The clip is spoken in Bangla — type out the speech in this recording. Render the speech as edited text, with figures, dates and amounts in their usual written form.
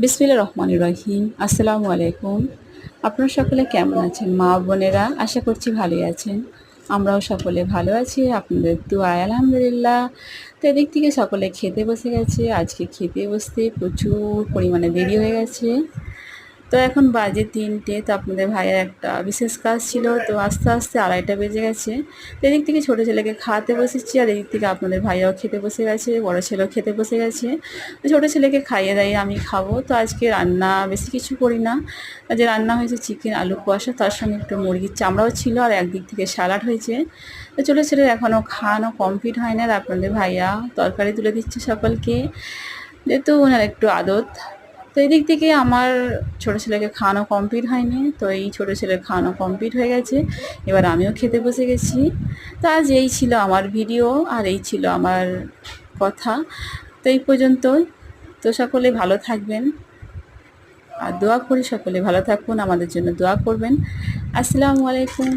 বিসমিল্লাহির রহমানির রহিম। আসসালামু আলাইকুম। আপনারা সকলে কেমন আছেন মা বোনেরা? আশা করছি ভালোই আছেন। আমরাও সকলে ভালো আছি আপনাদের দুআয় আলহামদুলিল্লাহ। তো এদিক থেকে সকলে খেতে বসে গেছে। আজকে খেতে বসতে প্রচুর পরিমাণে দেরি হয়ে গেছে। তো এখন বাজে ৩টে। তো আপনাদের ভাইয়ের একটা বিশেষ কাজ ছিল, তো আস্তে আস্তে ২:৩০ বেজে গেছে। তো এদিক থেকে ছোটো ছেলেকে খাওয়াতে বসেছি, আর এদিক থেকে আপনাদের ভাইয়াও খেতে বসে গেছে, বড় ছেলেও খেতে বসে গেছে। তো ছোটো ছেলেকে খাইয়ে দাইয়ে আমি খাবো। তো আজকে রান্না বেশি কিছু করি না। যে রান্না হয়েছে চিকেন আলু কষা, তার সঙ্গে একটু মুরগির চামড়াও ছিল, আর একদিক থেকে স্যালাড হয়েছে। তো ছোটো ছেলের এখনও খাওয়ানো কমপ্লিট হয় না, আর আপনাদের ভাইয়া তরকারি তুলে দিচ্ছে সকলকে, যেহেতু ওনার একটু আদত। তো এই দিক থেকে আমার ছোটো ছেলেকে খাওয়ানো কমপ্লিট হয়নি, তো এই ছোটো ছেলের খাওয়ানো কমপ্লিট হয়ে গেছে। এবার আমিও খেতে বসে গেছি। তো আজ এই ছিল আমার ভিডিও, আর এই ছিল আমার কথা। তো এই পর্যন্তই। তো সকলে ভালো থাকবেন, আর দোয়া করি সকলে ভালো থাকুন, আমাদের জন্য দোয়া করবেন। আসসালামু আলাইকুম।